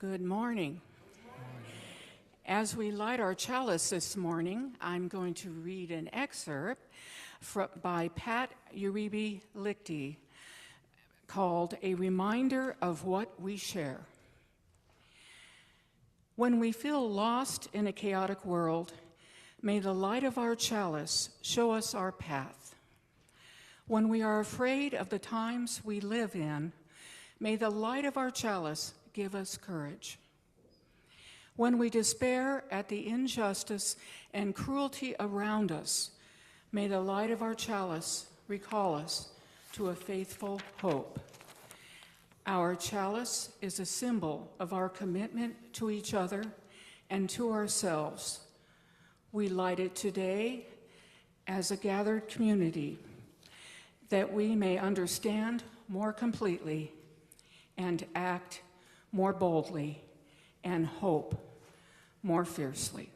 Good morning. As we light our chalice this morning, I'm going to read an excerpt by Pat Uribe Lichty called A Reminder of What We Share. When we feel lost in a chaotic world, may the light of our chalice show us our path. When we are afraid of the times we live in, may the light of our chalice give us courage. When we despair at the injustice and cruelty around us, may the light of our chalice recall us to a faithful hope. Our chalice is a symbol of our commitment to each other and to ourselves. We light it today as a gathered community that we may understand more completely and act more boldly and hope more fiercely.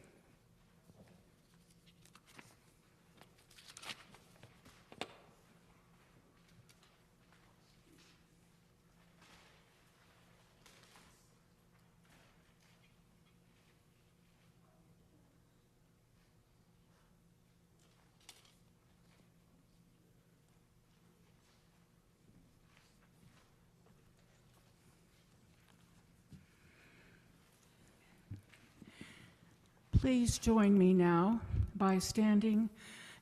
Please join me now by standing,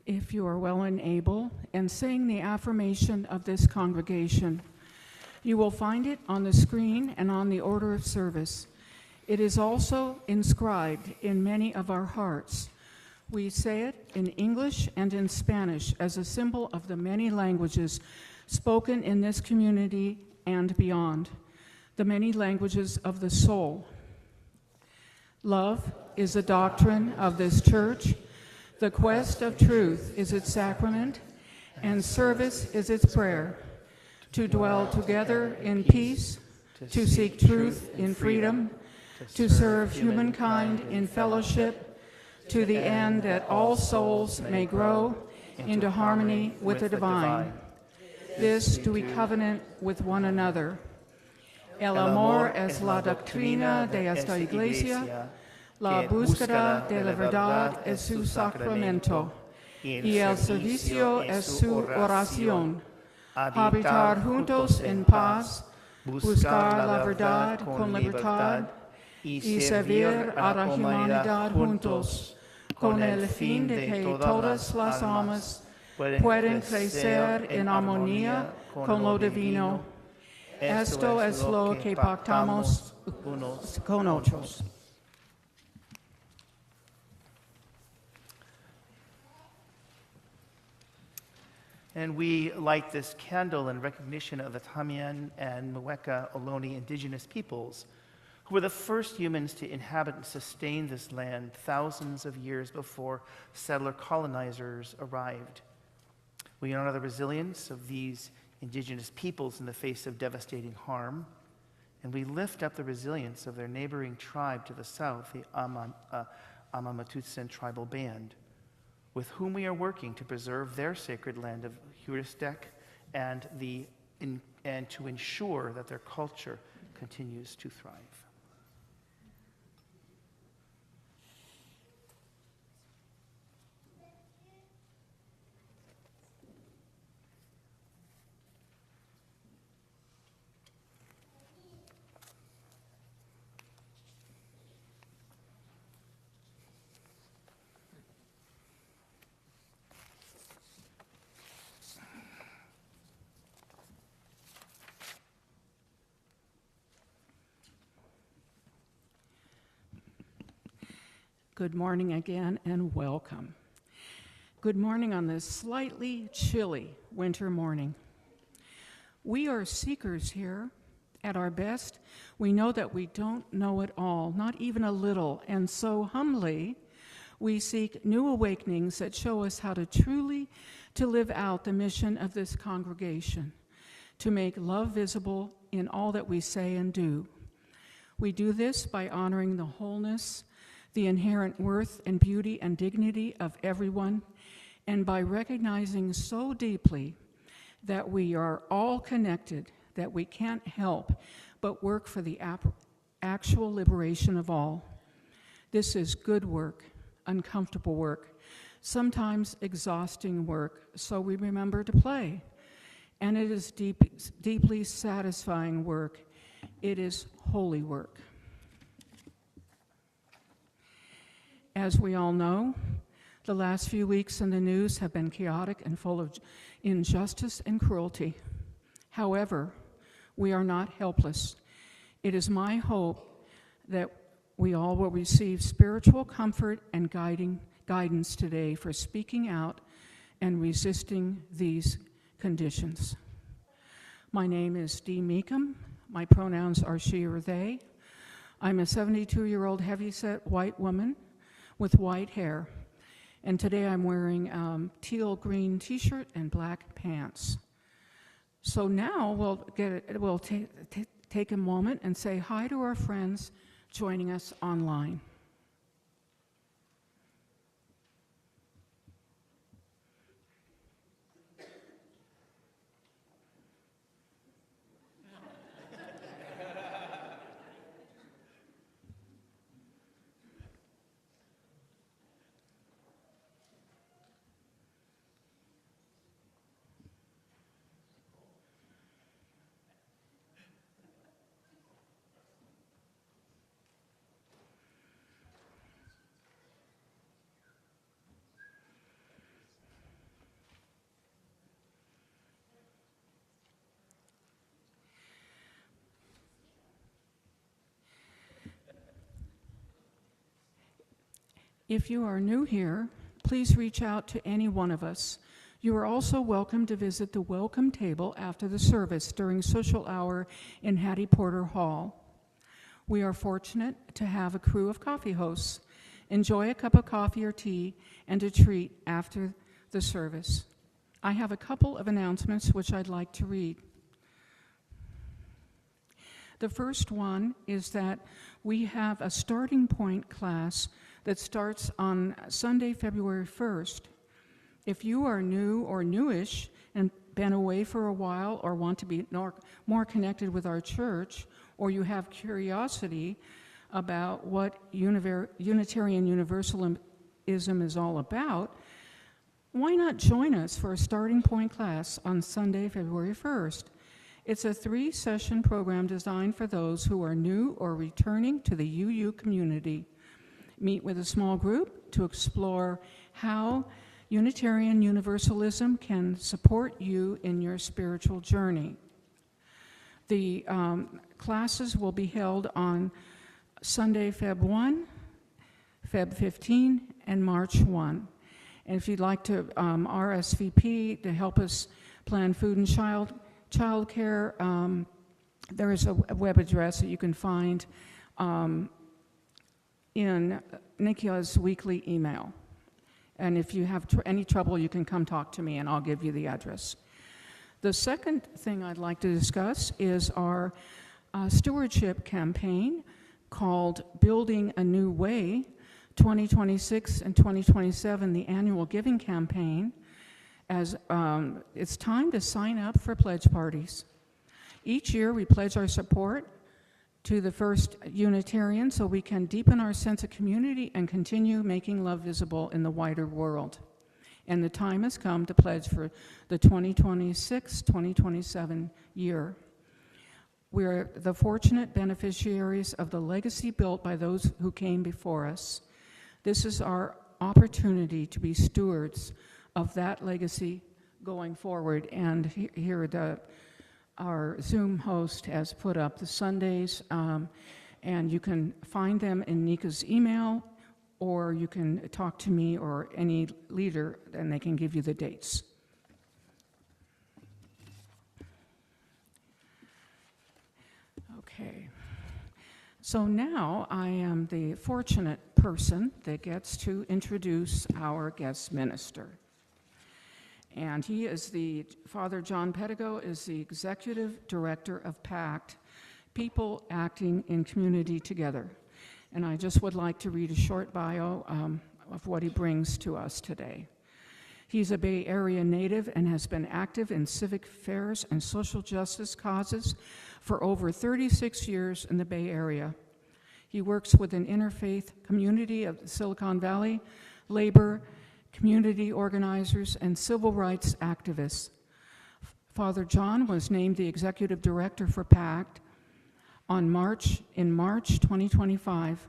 if you are well and able, and saying the affirmation of this congregation. You will find it on the screen and on the order of service. It is also inscribed in many of our hearts. We say it in English and in Spanish as a symbol of the many languages spoken in this community and beyond, the many languages of the soul. Love is the doctrine of this church, the quest of truth is its sacrament, and service is its prayer, to dwell together in peace, to seek truth in freedom, to serve humankind in fellowship, to the end that all souls may grow into harmony with the divine. This do we covenant with one another. El amor es la doctrina de esta iglesia, la búsqueda de la verdad es su sacramento, y el servicio es su oración. Habitar juntos en paz, buscar la verdad con libertad, y servir a la humanidad juntos, con el fin de que todas las almas puedan crecer en armonía con lo divino. Esto es lo que pactamos unos con otros. And we light this candle in recognition of the Tamian and Mecum Ohlone indigenous peoples, who were the first humans to inhabit and sustain this land thousands of years before settler colonizers arrived. We honor the resilience of these indigenous peoples in the face of devastating harm, and we lift up the resilience of their neighboring tribe to the south, the Amamututsen tribal band, with whom we are working to preserve their sacred land of Huristek and to ensure that their culture continues to thrive. Good morning again and welcome. Good morning on this slightly chilly winter morning. We are seekers here. At our best, we know that we don't know it all, not even a little, and so humbly we seek new awakenings that show us how to truly live out the mission of this congregation, to make love visible in all that we say and do. We do this by honoring the wholeness, the inherent worth and beauty and dignity of everyone, and by recognizing so deeply that we are all connected, that we can't help but work for the actual liberation of all. This is good work, uncomfortable work, sometimes exhausting work, so we remember to play. And it is deeply satisfying work. It is holy work. As we all know, the last few weeks in the news have been chaotic and full of injustice and cruelty. However, we are not helpless. It is my hope that we all will receive spiritual comfort and guidance today for speaking out and resisting these conditions. My name is Dee Mecum. My pronouns are she or they. I'm a 72-year-old heavyset white woman with white hair. And today I'm wearing a teal green t-shirt and black pants. So now we'll take a moment and say hi to our friends joining us online. If you are new here, please reach out to any one of us. You are also welcome to visit the welcome table after the service during social hour in Hattie Porter Hall. We are fortunate to have a crew of coffee hosts. Enjoy a cup of coffee or tea and a treat after the service. I have a couple of announcements which I'd like to read. The first one is that we have a starting point class that starts on Sunday, February 1st. If you are new or newish and been away for a while or want to be more connected with our church, or you have curiosity about what Unitarian Universalism is all about, why not join us for a starting point class on Sunday, February 1st? It's a 3-session program designed for those who are new or returning to the UU community. Meet with a small group to explore how Unitarian Universalism can support you in your spiritual journey. The classes will be held on Sunday, Feb 1, Feb 15, and March 1. And if you'd like to RSVP to help us plan food and child care, there is a web address that you can find in Nikia's weekly email. And if you have any trouble, you can come talk to me and I'll give you the address. The second thing I'd like to discuss is our stewardship campaign called Building a New Way, 2026 and 2027, the annual giving campaign. As it's time to sign up for pledge parties. Each year we pledge our support to the First Unitarian so we can deepen our sense of community and continue making love visible in the wider world. And the time has come to pledge for the 2026-2027 year. We're the fortunate beneficiaries of the legacy built by those who came before us. This is our opportunity to be stewards of that legacy going forward. And here our Zoom host has put up the Sundays, and you can find them in Nika's email, or you can talk to me or any leader, and they can give you the dates. Okay. So now I am the fortunate person that gets to introduce our guest minister. And he is Father Jon Pedigo is the Executive Director of PACT, People Acting in Community Together. And I just would like to read a short bio of what he brings to us today. He's a Bay Area native and has been active in civic affairs and social justice causes for over 36 years in the Bay Area. He works with an interfaith community of the Silicon Valley, labor, community organizers, and civil rights activists. Father Jon was named the executive director for PACT in March 2025.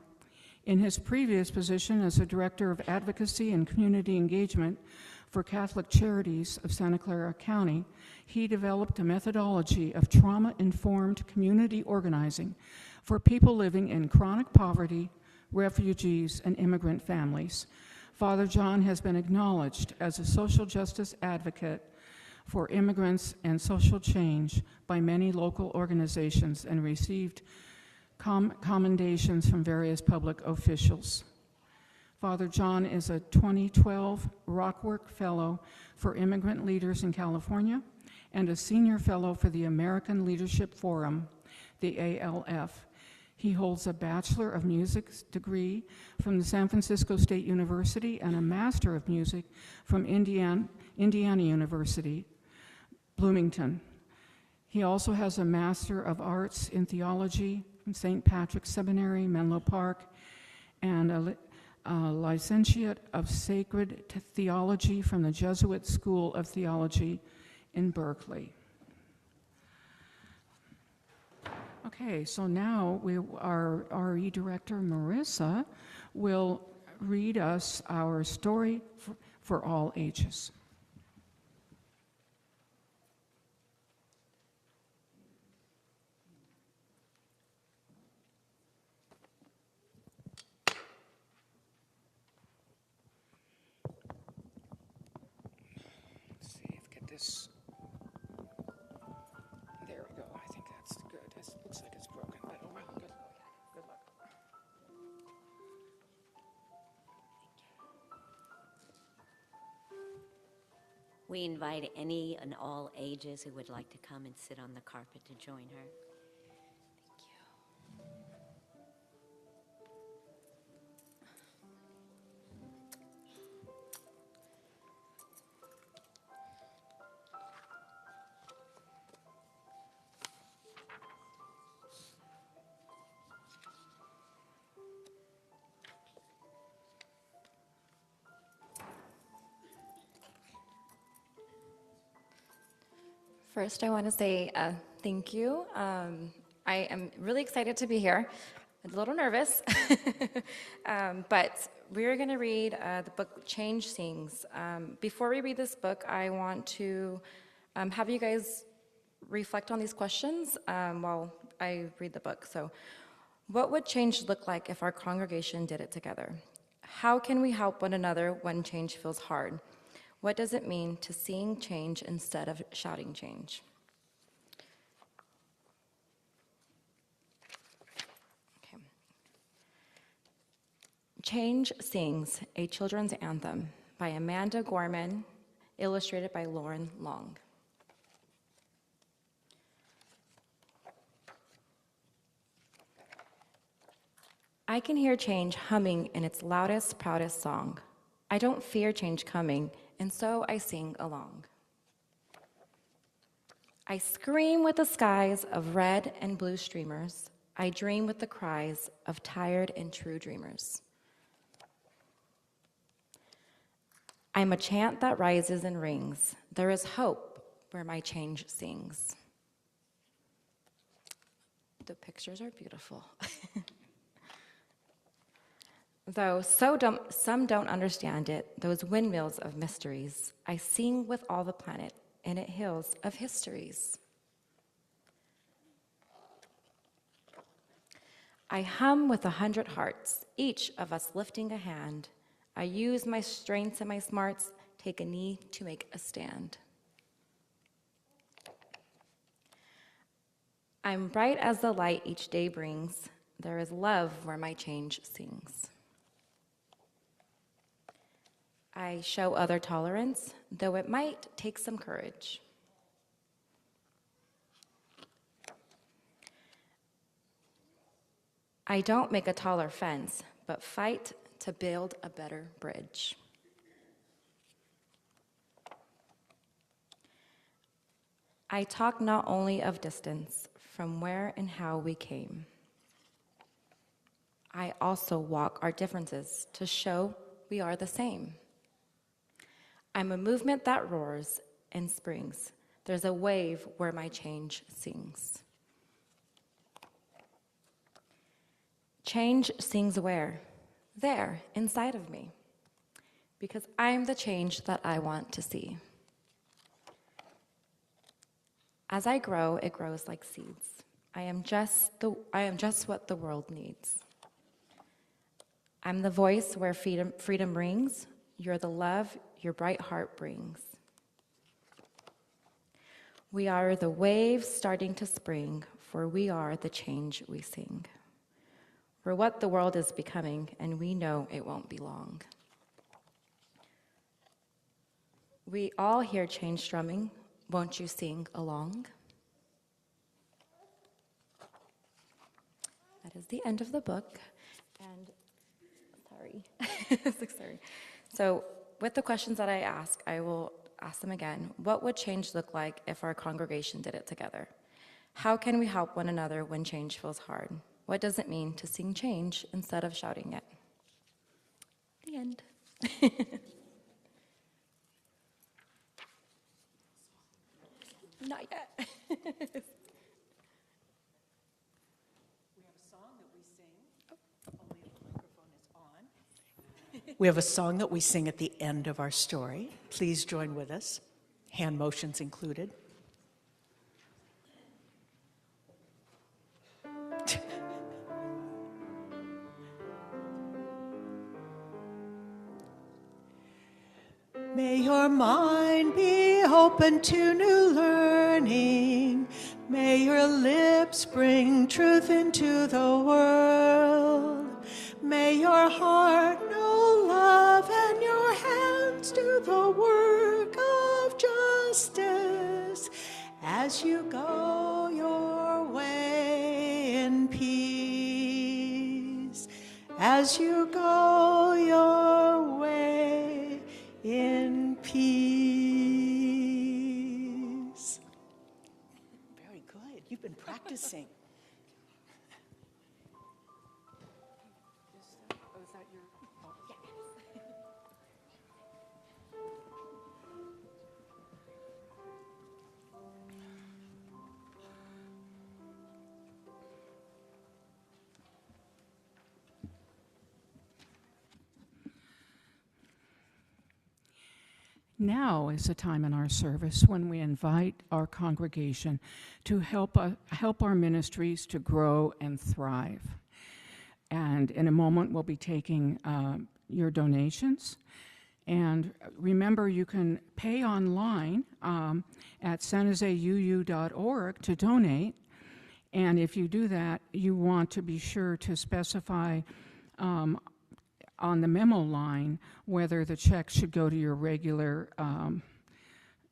In his previous position as a director of advocacy and community engagement for Catholic Charities of Santa Clara County, he developed a methodology of trauma-informed community organizing for people living in chronic poverty, refugees, and immigrant families. Father Jon has been acknowledged as a social justice advocate for immigrants and social change by many local organizations and received commendations from various public officials. Father Jon is a 2012 Rockwork Fellow for Immigrant Leaders in California and a Senior Fellow for the American Leadership Forum, the ALF. He holds a Bachelor of Music degree from the San Francisco State University and a Master of Music from Indiana University, Bloomington. He also has a Master of Arts in Theology from St. Patrick's Seminary, Menlo Park, and a Licentiate of Sacred Theology from the Jesuit School of Theology in Berkeley. Okay, so now our RE Director, Marissa, will read us our story for all ages. This. There we go. I think that's good. It looks like it's broken, but oh well. Good luck. We invite any and all ages who would like to come and sit on the carpet to join her. First, I want to say thank you. I am really excited to be here. I'm a little nervous, but we're going to read the book Change Sings. Before we read this book, I want to have you guys reflect on these questions while I read the book. So, what would change look like if our congregation did it together? How can we help one another when change feels hard? What does it mean to sing change instead of shouting change? Okay. Change Sings, a Children's Anthem by Amanda Gorman, illustrated by Lauren Long. I can hear change humming in its loudest, proudest song. I don't fear change coming, and so I sing along. I scream with the skies of red and blue streamers. I dream with the cries of tired and true dreamers. I'm a chant that rises and rings. There is hope where my change sings. The pictures are beautiful. Though some don't understand it, those windmills of mysteries, I sing with all the planet, and it hills of histories. I hum with 100 hearts, each of us lifting a hand. I use my strengths and my smarts, take a knee to make a stand. I'm bright as the light each day brings. There is love where my change sings. I show other tolerance, though it might take some courage. I don't make a taller fence, but fight to build a better bridge. I talk not only of distance, from where and how we came. I also walk our differences to show we are the same. I'm a movement that roars and springs. There's a wave where my change sings. Change sings where? There, inside of me. Because I'm the change that I want to see. As I grow, it grows like seeds. I am just what the world needs. I'm the voice where freedom rings. You're the love your bright heart brings. We are the waves starting to spring, for we are the change we sing. We're what the world is becoming, and we know it won't be long. We all hear change strumming. Won't you sing along? That is the end of the book. And sorry. So with the questions that I ask, I will ask them again. What would change look like if our congregation did it together? How can we help one another when change feels hard? What does it mean to sing change instead of shouting it? The end. Not yet. We have a song that we sing at the end of our story. Please join with us. Hand motions included. May your mind be open to new learning. May your lips bring truth into the world. May your heart know love and your hands do the work of justice as you go your way in peace. As you go your way in peace. Very good. You've been practicing. Now is the time in our service when we invite our congregation to help our ministries to grow and thrive. And in a moment, we'll be taking your donations. And remember, you can pay online at sanjoseuu.org to donate. And if you do that, you want to be sure to specify on the memo line whether the check should go to your regular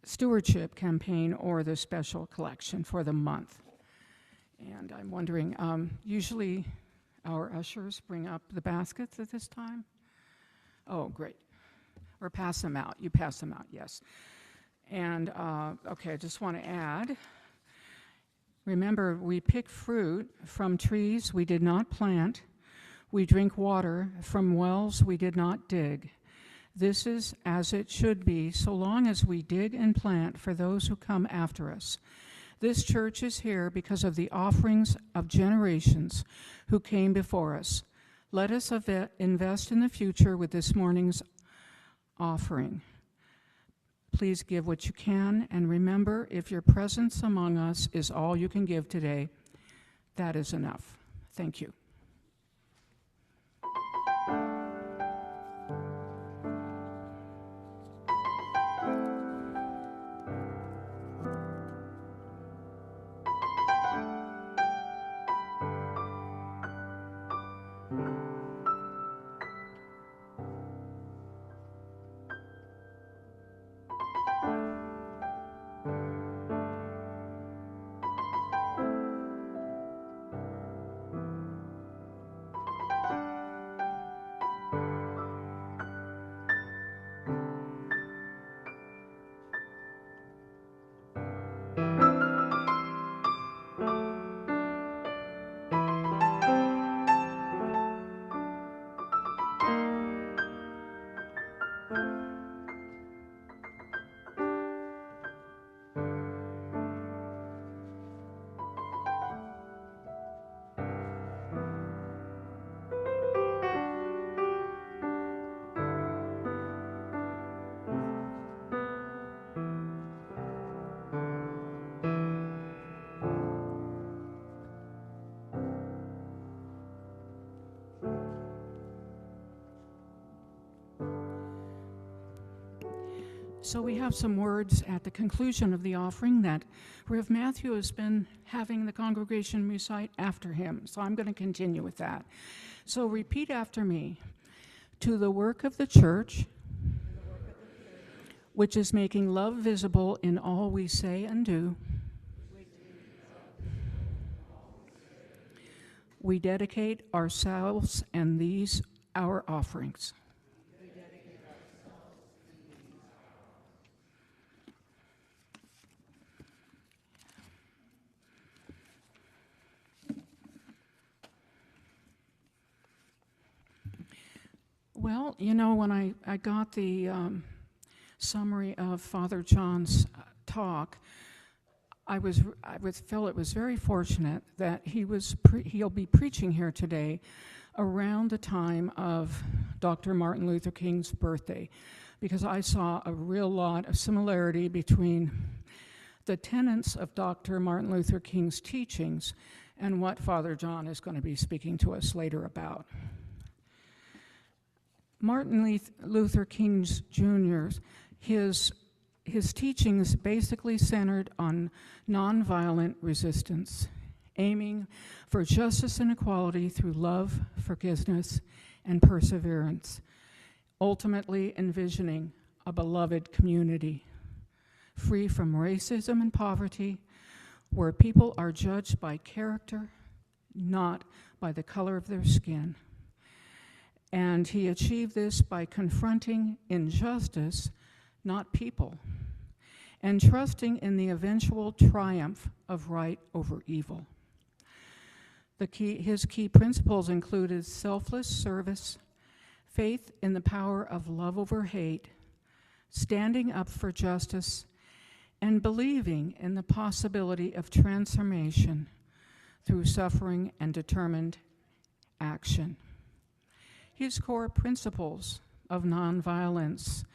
stewardship campaign or the special collection for the month. And I'm wondering, usually our ushers bring up the baskets at this time? Oh, great. Or pass them out. You pass them out, yes. And, okay, I just want to add, remember, we pick fruit from trees we did not plant. We drink water from wells we did not dig. This is as it should be, so long as we dig and plant for those who come after us. This church is here because of the offerings of generations who came before us. Let us invest in the future with this morning's offering. Please give what you can, and remember, if your presence among us is all you can give today, that is enough. Thank you. So we have some words at the conclusion of the offering that Rev. Matthew has been having the congregation recite after him. So I'm going to continue with that. So repeat after me. To the work of the church, which is making love visible in all we say and do, we dedicate ourselves and these our offerings. Well, you know, when I got the summary of Father John's talk, I felt it was very fortunate that he'll be preaching here today around the time of Dr. Martin Luther King's birthday, because I saw a real lot of similarity between the tenets of Dr. Martin Luther King's teachings and what Father John is going to be speaking to us later about. Martin Luther King Jr., his teachings basically centered on nonviolent resistance, aiming for justice and equality through love, forgiveness, and perseverance, ultimately envisioning a beloved community, free from racism and poverty, where people are judged by character, not by the color of their skin. And he achieved this by confronting injustice, not people, and trusting in the eventual triumph of right over evil. His key principles included selfless service, faith in the power of love over hate, standing up for justice, and believing in the possibility of transformation through suffering and determined action. His core principles of nonviolence,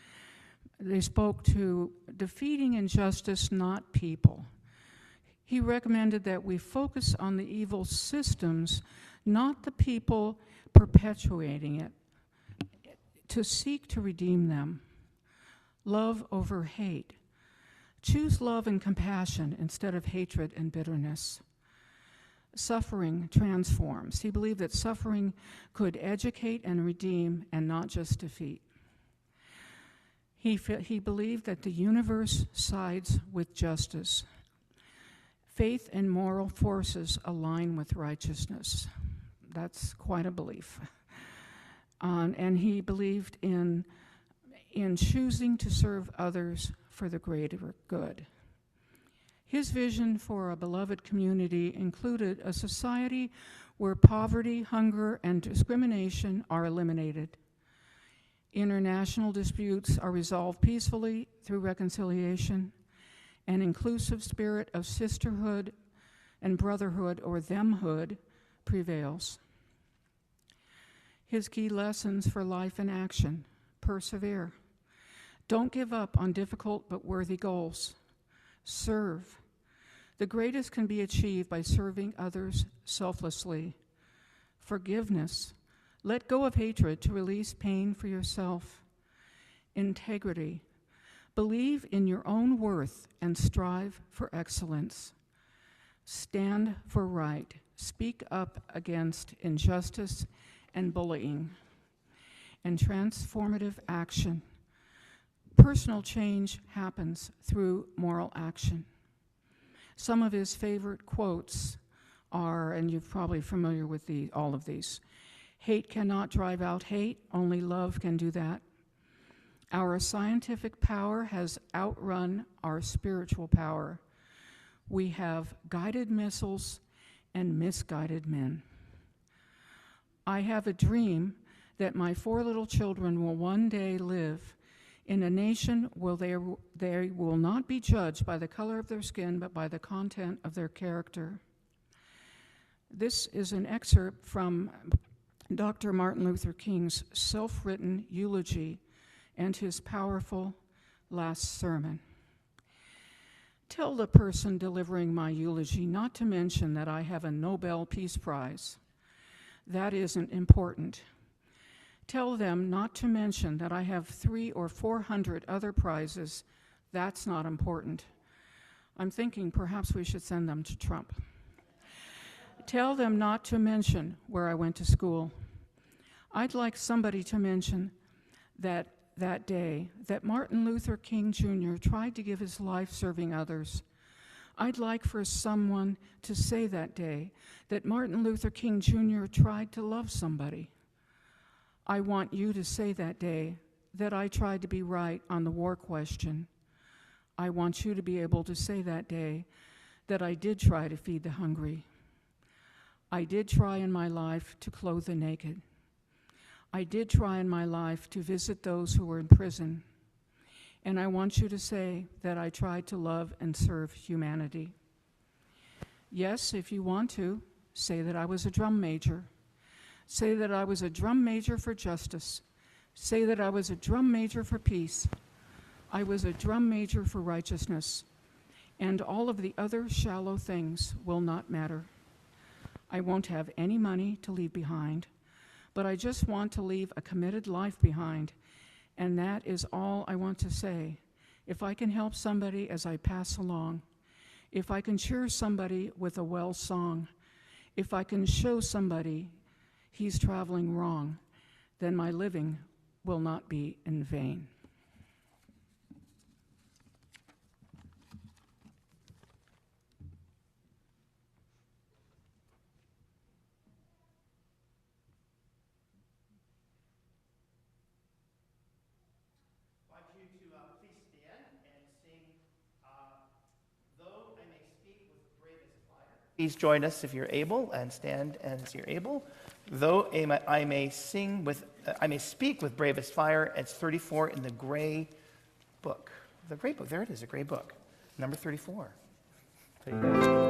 they spoke to defeating injustice, not people. He recommended that we focus on the evil systems, not the people perpetuating it, to seek to redeem them. Love over hate. Choose love and compassion instead of hatred and bitterness. Suffering transforms. He believed that suffering could educate and redeem and not just defeat. He believed that the universe sides with justice. Faith and moral forces align with righteousness. That's quite a belief. And he believed in choosing to serve others for the greater good. His vision for a beloved community included a society where poverty, hunger, and discrimination are eliminated. International disputes are resolved peacefully through reconciliation. An inclusive spirit of sisterhood and brotherhood, or themhood, prevails. His key lessons for life in action: persevere. Don't give up on difficult but worthy goals. Serve. The greatest can be achieved by serving others selflessly. Forgiveness. Let go of hatred to release pain for yourself. Integrity. Believe in your own worth and strive for excellence. Stand for right. Speak up against injustice and bullying. And transformative action. Personal change happens through moral action. Some of his favorite quotes are, and you're probably familiar with all of these: hate cannot drive out hate, only love can do that. Our scientific power has outrun our spiritual power. We have guided missiles and misguided men. I have a dream that my 4 little children will one day live in a nation where they will not be judged by the color of their skin, but by the content of their character. This is an excerpt from Dr. Martin Luther King's self-written eulogy and his powerful last sermon. Tell the person delivering my eulogy not to mention that I have a Nobel Peace Prize. That isn't important. Tell them not to mention that I have 300 or 400 other prizes. That's not important. I'm thinking perhaps we should send them to Trump. Tell them not to mention where I went to school. I'd like somebody to mention that day that Martin Luther King Jr. tried to give his life serving others. I'd like for someone to say that day that Martin Luther King Jr. tried to love somebody. I want you to say that day that I tried to be right on the war question. I want you to be able to say that day that I did try to feed the hungry. I did try in my life to clothe the naked. I did try in my life to visit those who were in prison. And I want you to say that I tried to love and serve humanity. Yes, if you want to, say that I was a drum major. Say that I was a drum major for justice. Say that I was a drum major for peace. I was a drum major for righteousness. And all of the other shallow things will not matter. I won't have any money to leave behind, but I just want to leave a committed life behind, and that is all I want to say. If I can help somebody as I pass along, if I can cheer somebody with a well song, if I can show somebody he's traveling wrong, then my living will not be in vain. Please join us if you're able, and stand as you're able. Though I may speak with bravest fire. It's 34 in the gray book. The gray book. There it is. A gray book, number 34. There you go.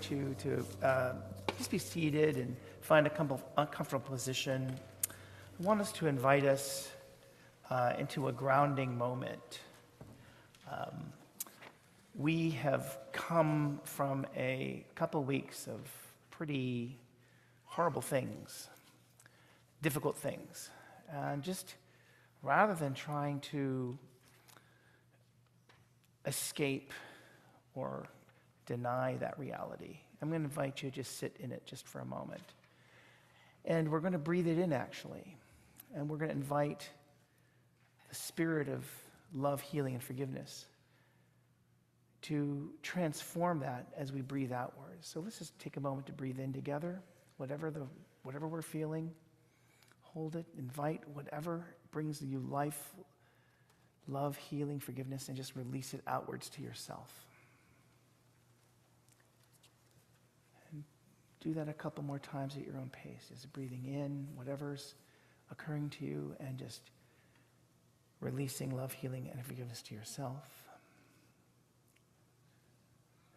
You to just be seated and find a comfortable position. I want us to invite us into a grounding moment. We have come from a couple weeks of pretty horrible things, difficult things, and just rather than trying to escape or deny that reality, I'm going to invite you to just sit in it just for a moment. And we're going to breathe it in, actually. And we're going to invite the spirit of love, healing, and forgiveness to transform that as we breathe outwards. So let's just take a moment to breathe in together. whatever we're feeling. Hold it, invite whatever brings you life, love, healing, forgiveness, and just release it outwards to yourself. And do that a couple more times at your own pace. Just breathing in whatever's occurring to you and just releasing love, healing, and forgiveness to yourself.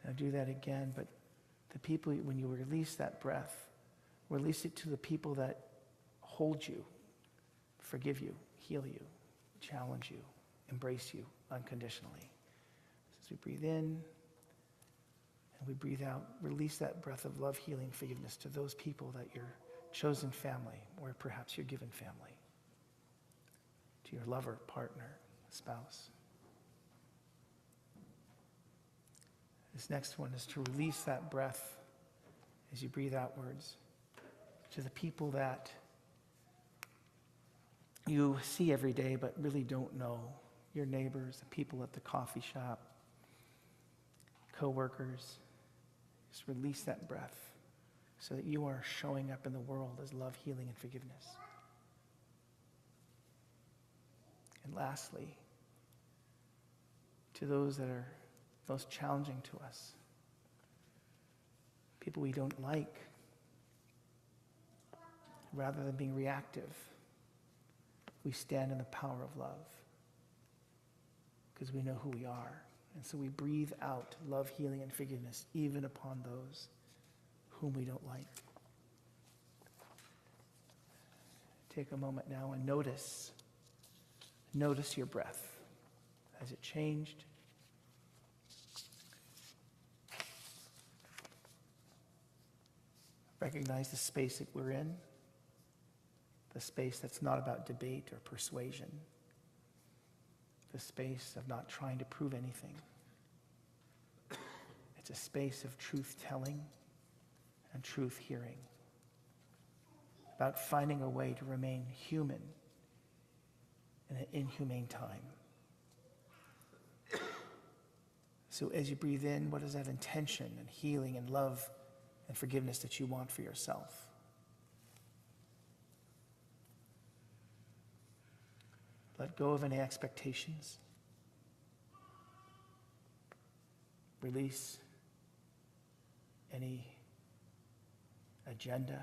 Now do that again, but the people, when you release that breath, release it to the people that hold you, forgive you, heal you, challenge you, embrace you unconditionally. As we breathe in and we breathe out, release that breath of love, healing, forgiveness to those people that your chosen family, or perhaps your given family, to your lover, partner, spouse. This next one is to release that breath as you breathe outwards to the people that you see every day but really don't know. Your neighbors, the people at the coffee shop, co-workers. Just release that breath so that you are showing up in the world as love, healing, and forgiveness. And lastly, to those that are most challenging to us, people we don't like, rather than being reactive, we stand in the power of love because we know who we are. And so we breathe out love, healing, and forgiveness even upon those whom we don't like. Take a moment now and notice your breath. Has it changed? Recognize the space that we're in, the space that's not about debate or persuasion, the space of not trying to prove anything. It's a space of truth-telling and truth-hearing, about finding a way to remain human in an inhumane time. So as you breathe in, what is that intention and healing and love and forgiveness that you want for yourself? Let go of any expectations. Release any agenda.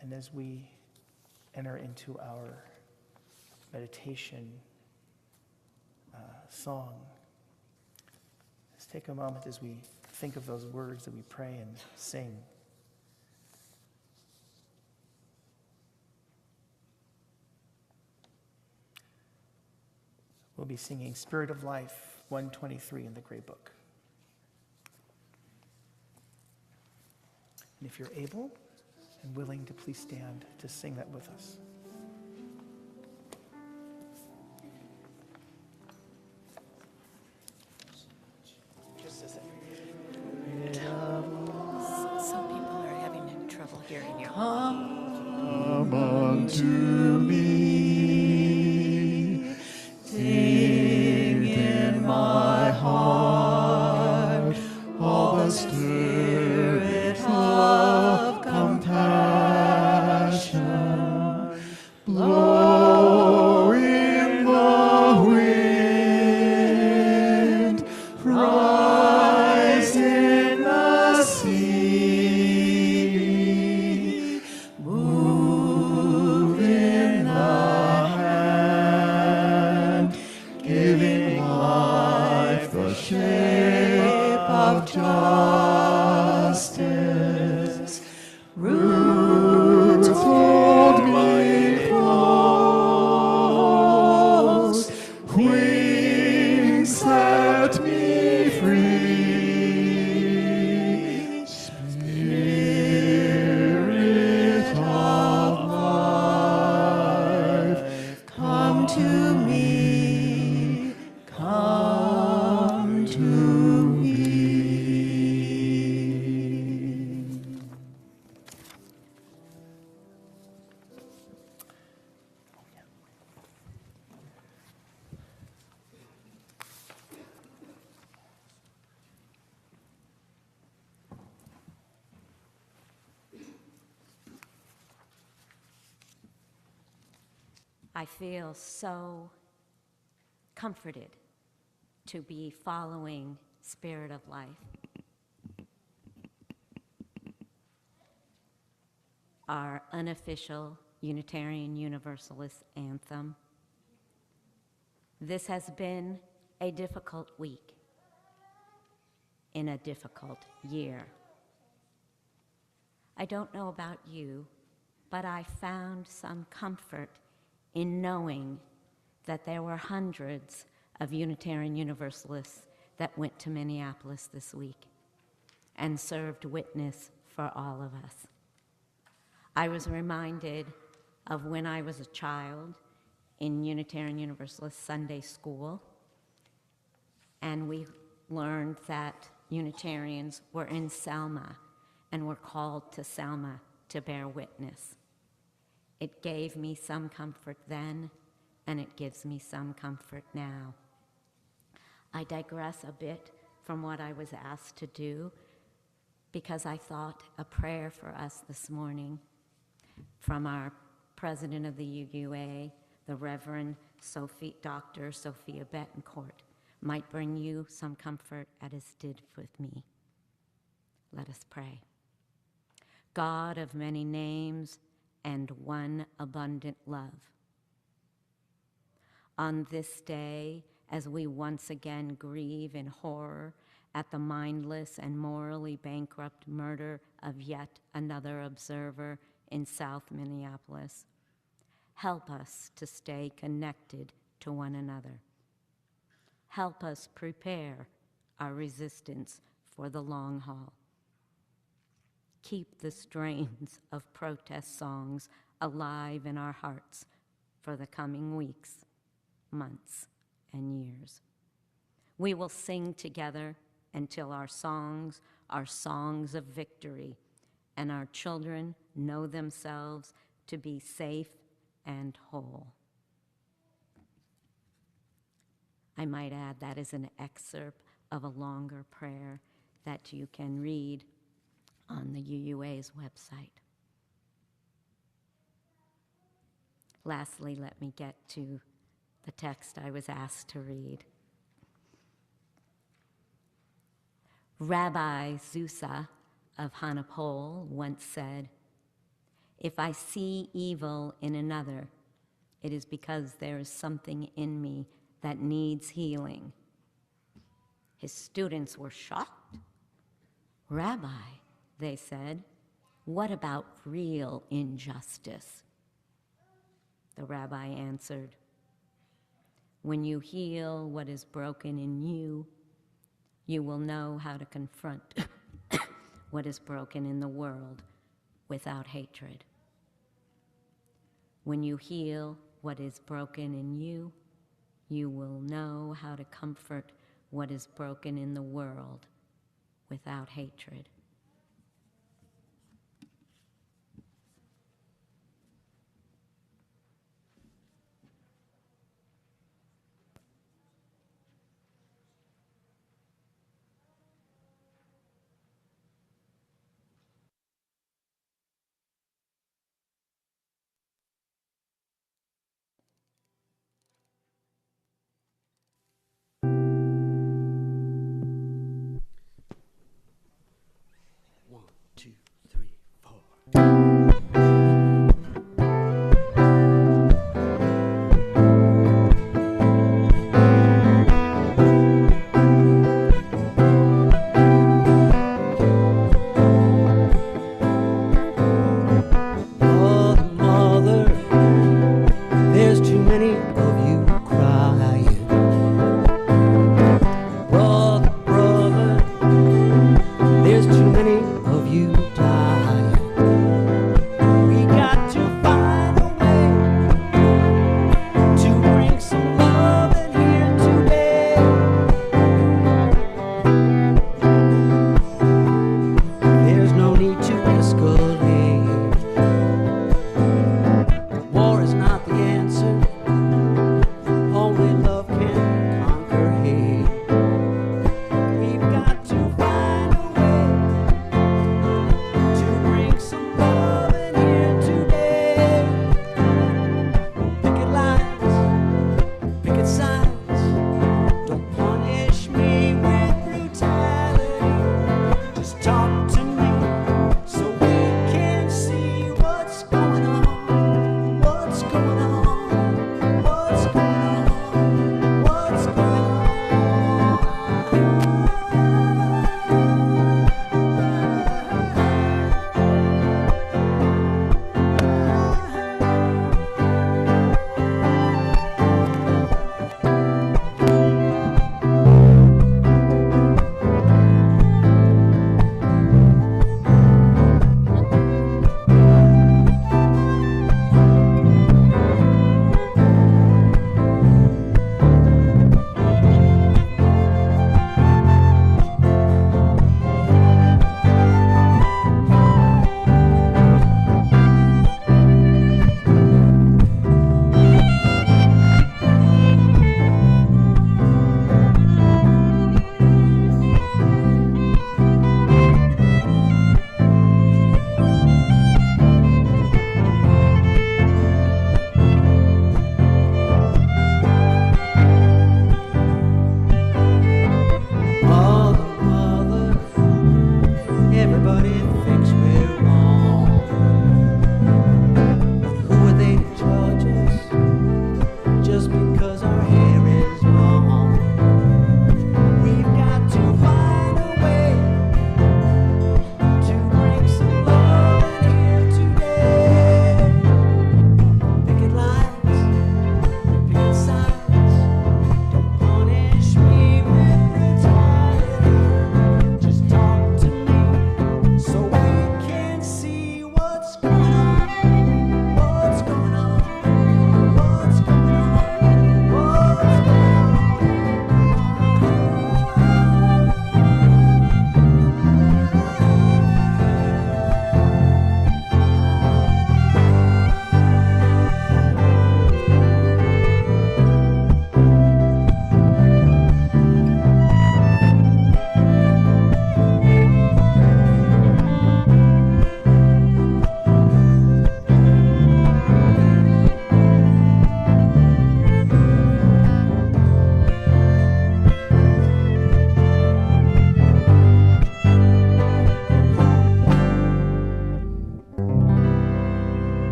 And as we enter into our meditation song, let's take a moment as we think of those words that we pray and sing. We'll be singing Spirit of Life 123 in the Gray Book. And if you're able and willing to please stand to sing that with us. Just a second. Some people are having trouble hearing you. Come unto me, sing in my heart, all the spirit of compassion, blow in the wind, rise in the sea, move in the hand, giving life the shape of justice. Roots hold me close, wings set me free. Spirit of life, come to me, come to me. I feel so comforted to be following Spirit of Life. Our unofficial Unitarian Universalist anthem. This has been a difficult week in a difficult year. I don't know about you, but I found some comfort in knowing that there were hundreds of Unitarian Universalists that went to Minneapolis this week and served witness for all of us. I was reminded of when I was a child in Unitarian Universalist Sunday school, and we learned that Unitarians were in Selma and were called to Selma to bear witness. It gave me some comfort then, and it gives me some comfort now. I digress a bit from what I was asked to do because I thought a prayer for us this morning from our president of the UUA, the Reverend Dr. Sophia Betancourt, might bring you some comfort as it did with me. Let us pray. God of many names and one abundant love, on this day, as we once again grieve in horror at the mindless and morally bankrupt murder of yet another observer in South Minneapolis, help us to stay connected to one another. Help us prepare our resistance for the long haul. Keep the strains of protest songs alive in our hearts for the coming weeks, months, and years. We will sing together until our songs are songs of victory and our children know themselves to be safe and whole. I might add that is an excerpt of a longer prayer that you can read on the UUA's website. Lastly, let me get to the text I was asked to read. Rabbi Zusa of Hanapol once said, "If I see evil in another, it is because there is something in me that needs healing." His students were shocked. "Rabbi," they said, "what about real injustice?" The rabbi answered, "When you heal what is broken in you, you will know how to confront what is broken in the world without hatred. When you heal what is broken in you, you will know how to comfort what is broken in the world without hatred."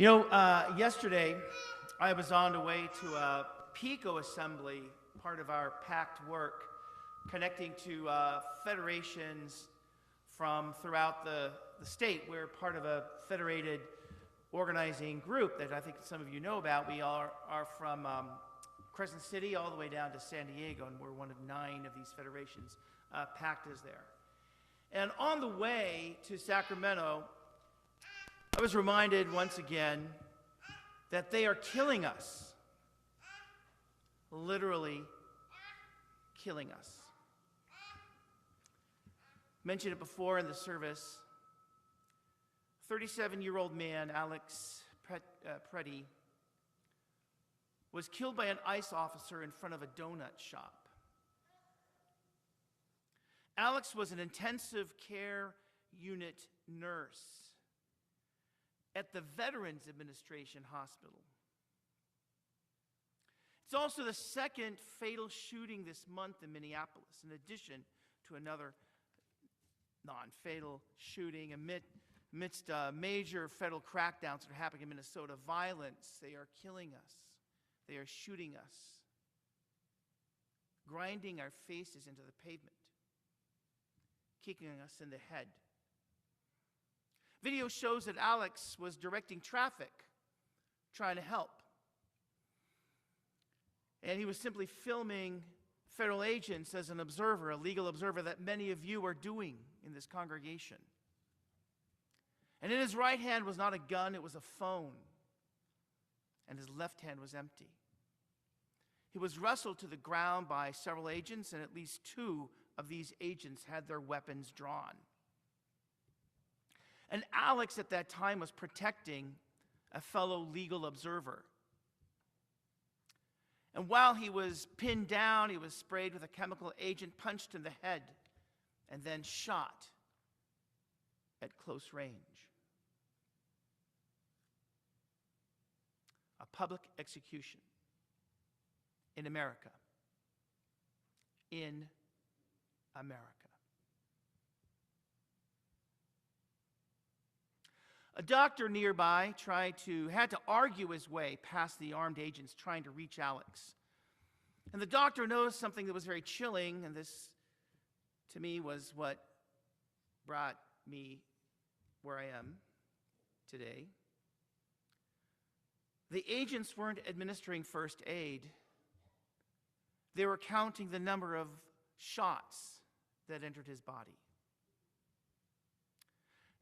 Yesterday I was on the way to a PICO assembly, part of our packed work, connecting to federations from throughout the state. We're part of a federated organizing group that I think some of you know about. We are from Crescent City all the way down to San Diego, and we're one of 9 of these federations. PACT is there. And on the way to Sacramento, I was reminded once again that they are killing us, literally killing us. Mentioned it before in the service. 37-year-old man, Alex Preddy, was killed by an ICE officer in front of a donut shop. Alex was an intensive care unit nurse at the Veterans Administration Hospital. It's also the second fatal shooting this month in Minneapolis, in addition to another non-fatal shooting amidst major federal crackdowns that are happening in Minnesota. Violence, they are killing us. They are shooting us, grinding our faces into the pavement, kicking us in the head. Video shows that Alex was directing traffic, trying to help. And he was simply filming federal agents as an observer, a legal observer that many of you are doing in this congregation. And in his right hand was not a gun, it was a phone. And his left hand was empty. He was wrestled to the ground by several agents, and at least 2 of these agents had their weapons drawn. And Alex at that time was protecting a fellow legal observer. And while he was pinned down, he was sprayed with a chemical agent, punched in the head, and then shot at close range. A public execution in America. In America. A doctor nearby had to argue his way past the armed agents trying to reach Alex. And the doctor noticed something that was very chilling, and this, to me, was what brought me where I am today. The agents weren't administering first aid. They were counting the number of shots that entered his body.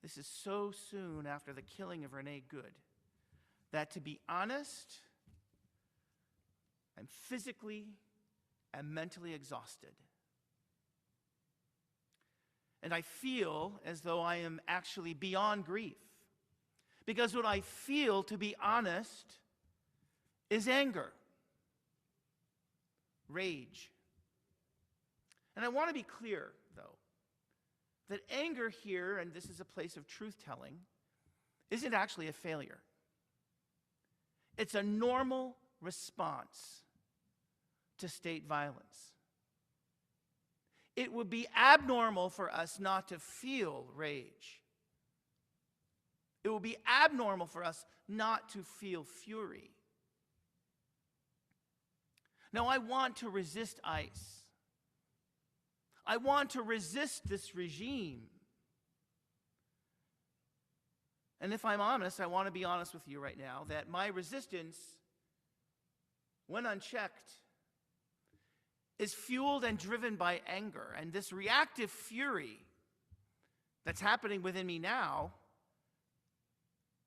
This is so soon after the killing of Renee Good that, to be honest, I'm physically and mentally exhausted. And I feel as though I am actually beyond grief. Because what I feel, to be honest, is anger, rage. And I want to be clear, though, that anger here, and this is a place of truth-telling, isn't actually a failure. It's a normal response to state violence. It would be abnormal for us not to feel rage. It would be abnormal for us not to feel fury. Now, I want to resist ICE. I want to resist this regime. And if I'm honest, I want to be honest with you right now, that my resistance, when unchecked, is fueled and driven by anger. And this reactive fury that's happening within me now,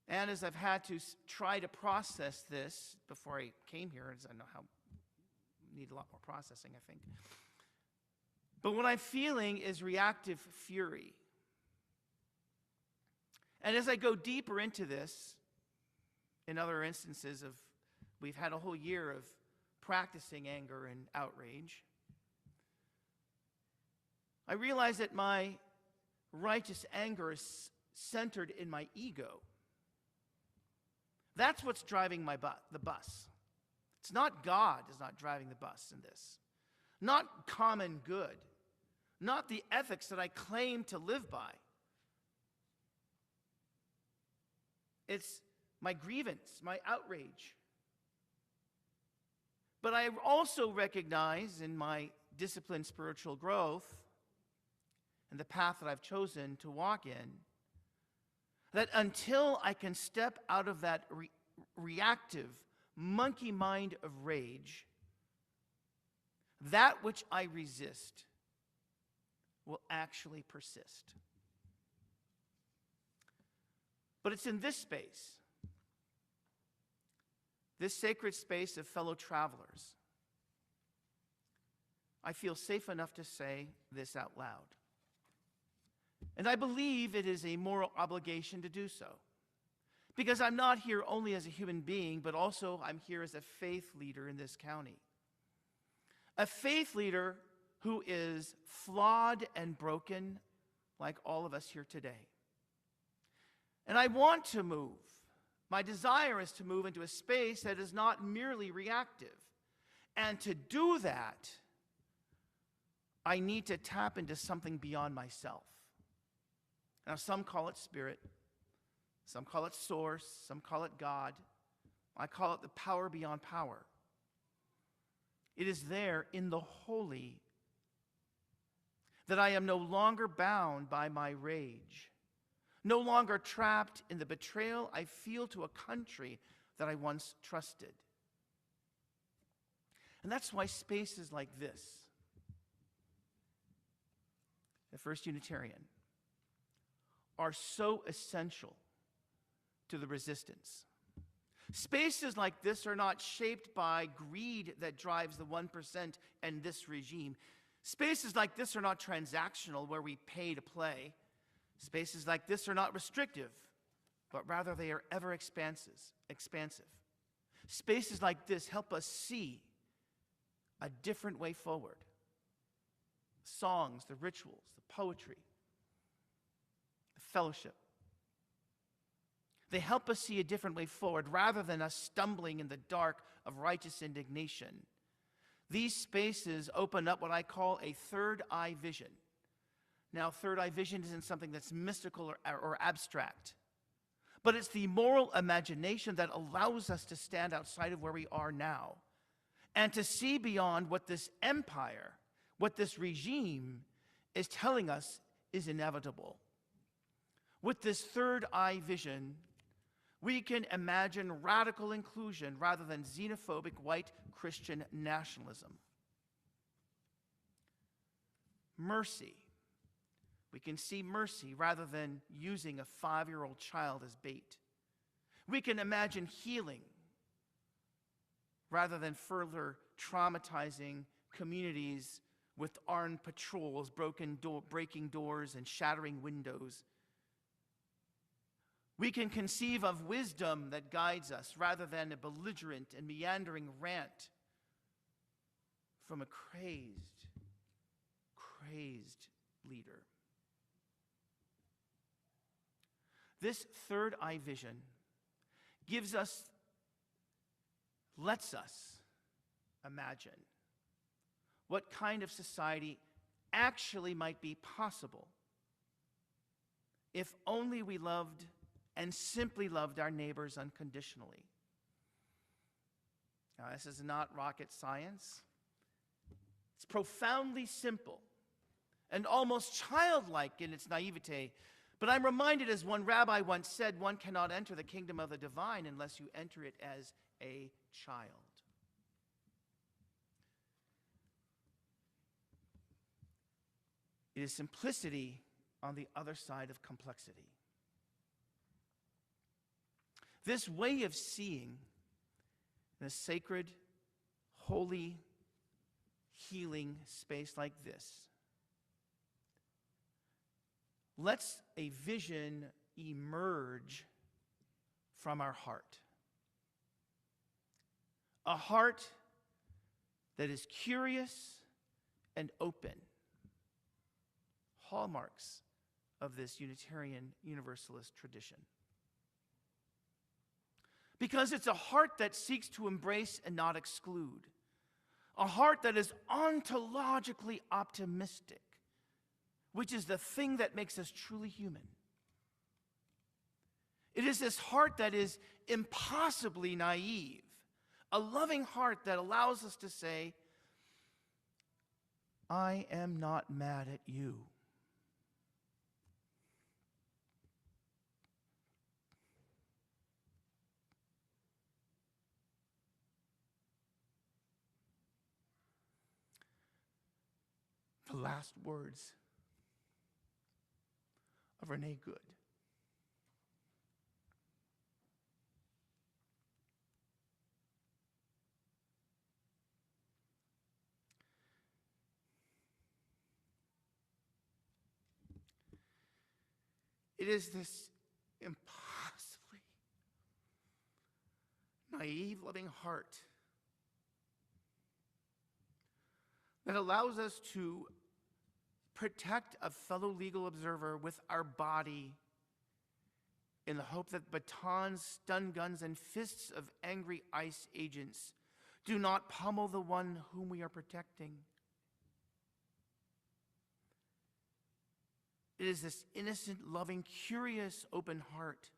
and as I've had to try to process this before I came here, as I know how need a lot more processing, I think. But what I'm feeling is reactive fury. And as I go deeper into this, in other instances we've had a whole year of practicing anger and outrage, I realize that my righteous anger is centered in my ego. That's what's driving the bus. It's not God is not driving the bus in this. Not common good. Not the ethics that I claim to live by. It's my grievance, my outrage. But I also recognize in my disciplined spiritual growth and the path that I've chosen to walk in, that until I can step out of that reactive monkey mind of rage, that which I resist will actually persist. But it's in this space, this sacred space of fellow travelers, I feel safe enough to say this out loud. And I believe it is a moral obligation to do so. Because I'm not here only as a human being, but also I'm here as a faith leader in this county. A faith leader who is flawed and broken like all of us here today. And I want to move. My desire is to move into a space that is not merely reactive. And to do that, I need to tap into something beyond myself. Now, some call it spirit, some call it source, some call it God. I call it the power beyond power. It is there in the holy that I am no longer bound by my rage, no longer trapped in the betrayal I feel to a country that I once trusted. And that's why spaces like this, the First Unitarian, are so essential to the resistance. Spaces like this are not shaped by greed that drives the 1% and this regime. Spaces like this are not transactional where we pay to play. Spaces like this are not restrictive, but rather they are ever expansive. Spaces like this help us see a different way forward. Songs, the rituals, the poetry, the fellowship. They help us see a different way forward rather than us stumbling in the dark of righteous indignation. These spaces open up what I call a third eye vision. Now, third eye vision isn't something that's mystical or abstract, but it's the moral imagination that allows us to stand outside of where we are now and to see beyond what this empire, what this regime is telling us is inevitable. With this third eye vision, we can imagine radical inclusion rather than xenophobic white Christian nationalism. Mercy. We can see mercy rather than using a 5-year-old child as bait. We can imagine healing rather than further traumatizing communities with armed patrols, breaking doors and shattering windows. We can conceive of wisdom that guides us rather than a belligerent and meandering rant from a crazed leader. This third eye vision lets us imagine what kind of society actually might be possible if only we loved and simply loved our neighbors unconditionally. Now, this is not rocket science. It's profoundly simple and almost childlike in its naivete. But I'm reminded, as one rabbi once said, one cannot enter the kingdom of the divine unless you enter it as a child. It is simplicity on the other side of complexity. This way of seeing in a sacred, holy, healing space like this lets a vision emerge from our heart. A heart that is curious and open. Hallmarks of this Unitarian Universalist tradition. Because it's a heart that seeks to embrace and not exclude. A heart that is ontologically optimistic, which is the thing that makes us truly human. It is this heart that is impossibly naive, a loving heart that allows us to say, I am not mad at you. The last words of Renee Good. It is this impossibly naive, loving heart that allows us to protect a fellow legal observer with our body in the hope that batons, stun guns, and fists of angry ICE agents do not pummel the one whom we are protecting. It is this innocent, loving, curious, open heart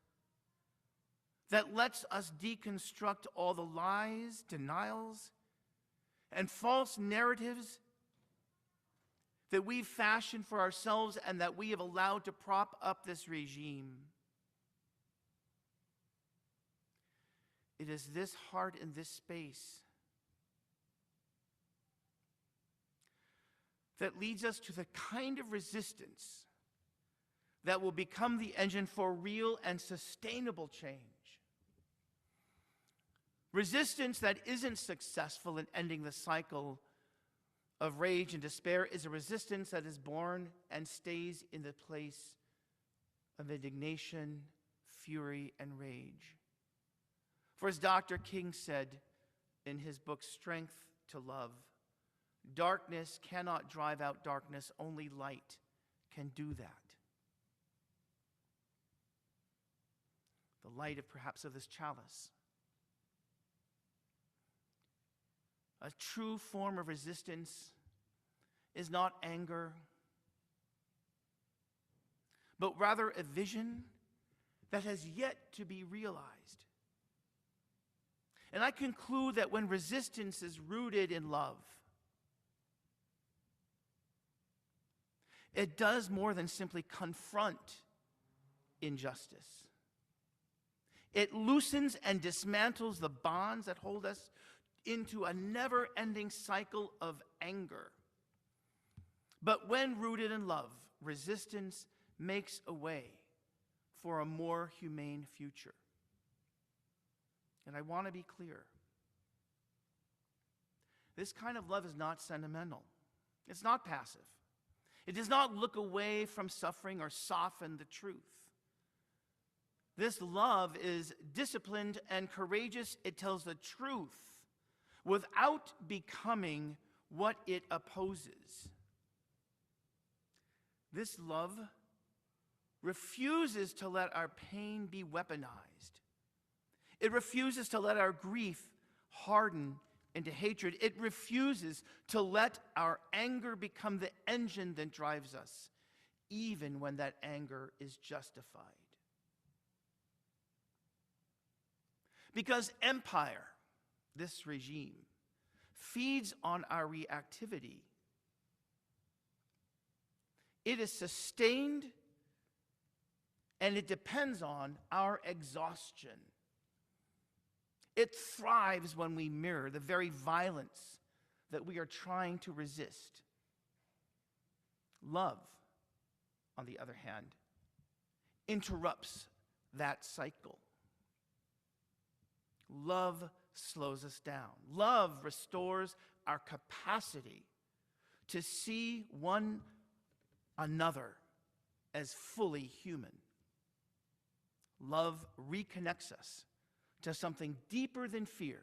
that lets us deconstruct all the lies, denials, and false narratives that we've fashioned for ourselves and that we have allowed to prop up this regime. It is this heart in this space that leads us to the kind of resistance that will become the engine for real and sustainable change. Resistance that isn't successful in ending the cycle of rage and despair is a resistance that is born and stays in the place of indignation, fury, and rage. For as Dr. King said in his book, Strength to Love, darkness cannot drive out darkness, only light can do that. The light of perhaps of this chalice. A true form of resistance is not anger, but rather a vision that has yet to be realized. And I conclude that when resistance is rooted in love, it does more than simply confront injustice. It loosens and dismantles the bonds that hold us into a never-ending cycle of anger. But when rooted in love, resistance makes a way for a more humane future. And I want to be clear. This kind of love is not sentimental. It's not passive. It does not look away from suffering or soften the truth. This love is disciplined and courageous. It tells the truth without becoming what it opposes. This love refuses to let our pain be weaponized. It refuses to let our grief harden into hatred. It refuses to let our anger become the engine that drives us, even when that anger is justified. Because empire, this regime, feeds on our reactivity. It is sustained and it depends on our exhaustion. It thrives when we mirror the very violence that we are trying to resist. Love, on the other hand, interrupts that cycle. Love slows us down. Love restores our capacity to see one another as fully human. Love reconnects us to something deeper than fear,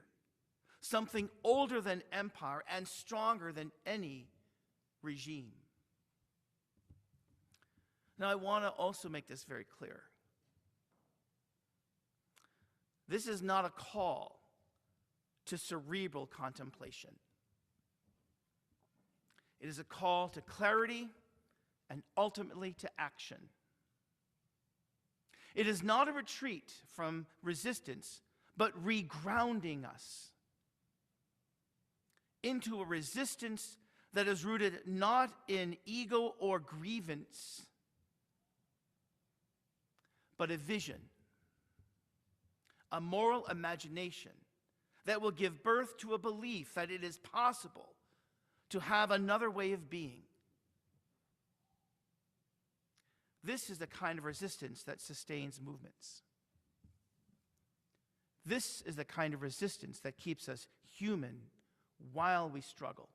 something older than empire, and stronger than any regime. Now, I want to also make this very clear. This is not a call to cerebral contemplation. It is a call to clarity and ultimately to action. It is not a retreat from resistance, but regrounding us into a resistance that is rooted not in ego or grievance, but a vision, a moral imagination that will give birth to a belief that it is possible to have another way of being. This is the kind of resistance that sustains movements. This is the kind of resistance that keeps us human while we struggle.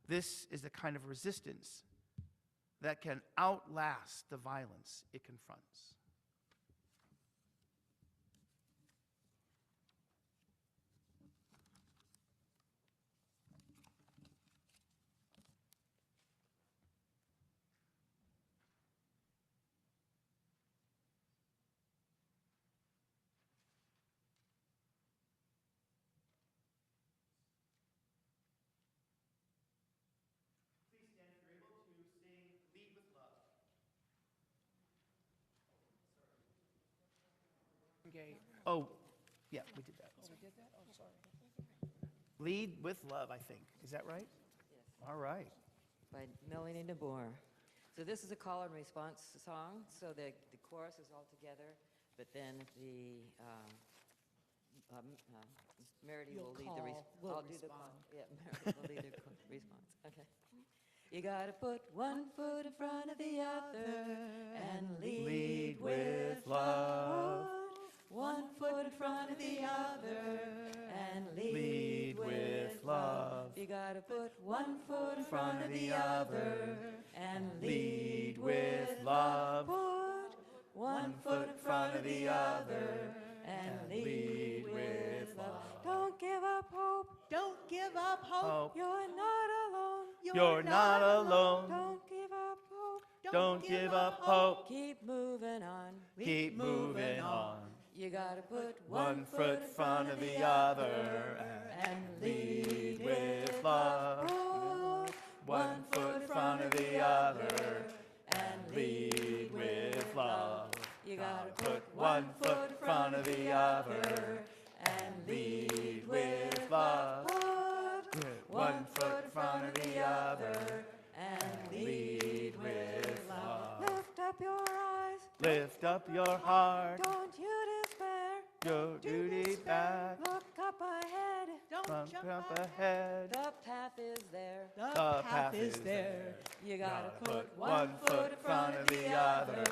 This is the kind of resistance that can outlast the violence it confronts. Oh, yeah, we did that. Oh, we did that? Oh, sorry. Lead with love, I think. Is that right? Yes, All right. by Melanie DeBoer. So this is a call and response song, so the chorus is all together, but then the Meredith will lead the response. I'll do the call. Yeah, Meredith will lead the response. Okay. You gotta put one foot in front of the other and lead with love. One foot in front of the other and lead with love. You gotta put one foot in front of the other and lead with love. Put one foot in front of the other and lead with love. Don't give up hope. Don't give up hope. You're not alone. You're not alone. Don't give up hope. Don't give up hope. Keep moving on. Keep moving on. You gotta put One foot in front of the other and lead with love. Put One foot in front of the other and lead with love. You gotta Put one foot in front of the other and lead with love. put One foot in front of the other and lead with love. lift up your eyes. Lift up your heart, Don't you despair. your duty back, Look up ahead. Don't jump up back. ahead. The path is there. The The path is there. You gotta Put one foot in front of the other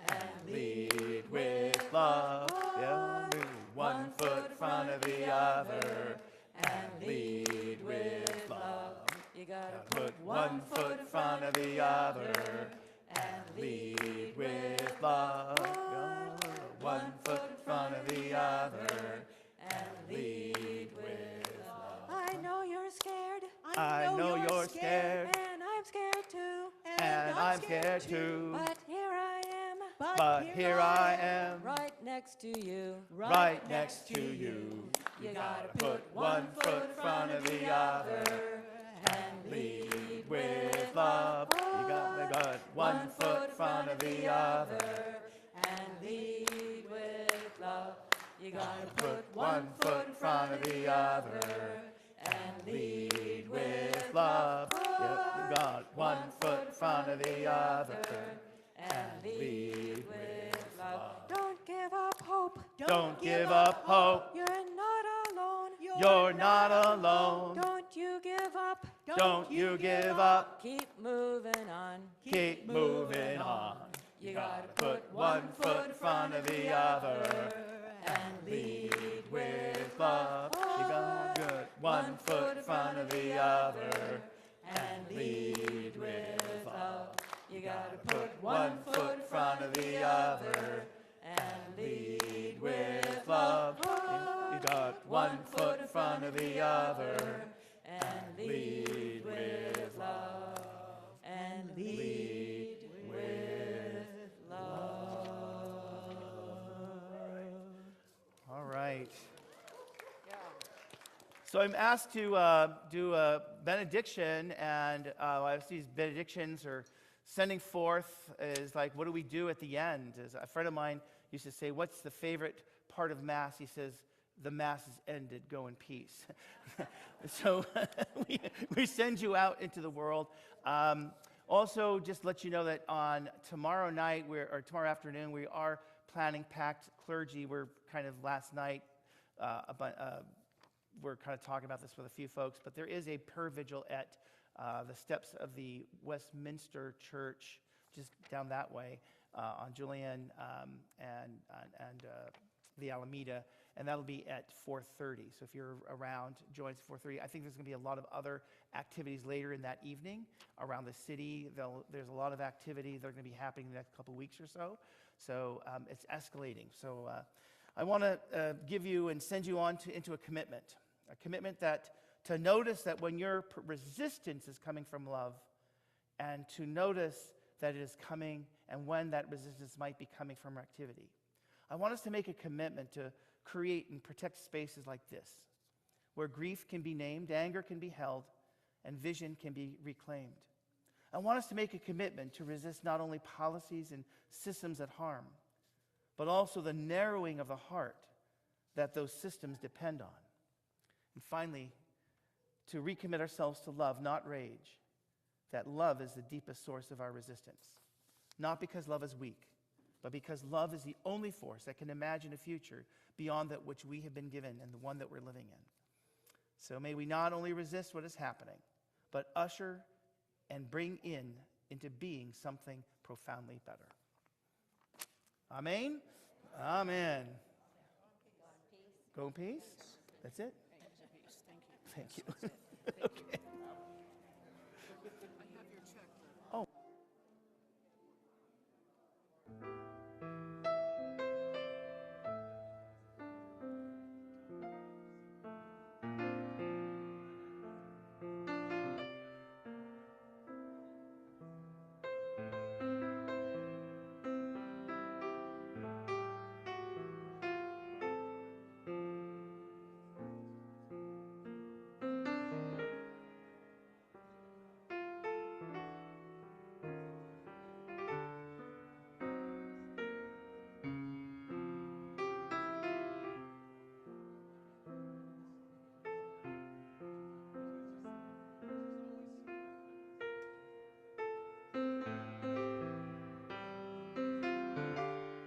and lead with love. Yeah, one foot in front of the other and lead with love. You gotta Put one foot in front of the other and lead with love. One foot in front of the other and lead with love. I know you're scared. I know you're scared, And I'm scared too. and I'm scared too. But here I am. But here I am, Right next to you. right next to you. You gotta Put one foot in front of the other and lead with love. You got one foot in front of the other and lead with love. You gotta put one foot in front of the other and lead with love. Yep, you got one foot in front of the other and lead with love. Don't give up hope. Don't give up hope. You're not alone. You're not alone. Don't you give up. Don't you give up. Keep moving on. Keep moving on. You gotta Put one foot in front of the other and lead with love. You got good. One foot in front of the other and lead with love. You gotta Put one foot in front of the other and lead with love. You got one foot in front of the other and lead with love. and Lead with love. All right. So I'm asked to do a benediction, and these benedictions are Sending forth is like, what do we do at the end? As a friend of mine used to say, what's the favorite part of Mass? He says, the Mass is ended, go in peace. So we send you out into the world. Also, just let you know that on tomorrow night, or tomorrow afternoon, we are planning packed clergy. We're kind of last night, we're kind of talking about this with a few folks, but there is a prayer vigil at the steps of the Westminster Church, just down that way, on Julian and the Alameda, and that'll be at 4:30. So if you're around, join us at 4:30. I think there's going to be a lot of other activities later in that evening around the city. There's a lot of activity that are going to be happening in the next couple of weeks or so. So it's escalating. So I want to give you and send you on into a commitment that to notice that when your resistance is coming from love, and to notice that it is coming and when that resistance might be coming from activity. I want us to make a commitment to create and protect spaces like this, where grief can be named, anger can be held, and vision can be reclaimed. I want us to make a commitment to resist not only policies and systems that harm, but also the narrowing of the heart that those systems depend on. And finally, to recommit ourselves to love, not rage, that love is the deepest source of our resistance. Not because love is weak, but because love is the only force that can imagine a future beyond that which we have been given and the one that we're living in. So may we not only resist what is happening, but usher and bring into being something profoundly better. Amen? Amen. Go in peace. That's it? Thank you. Thank you. Okay.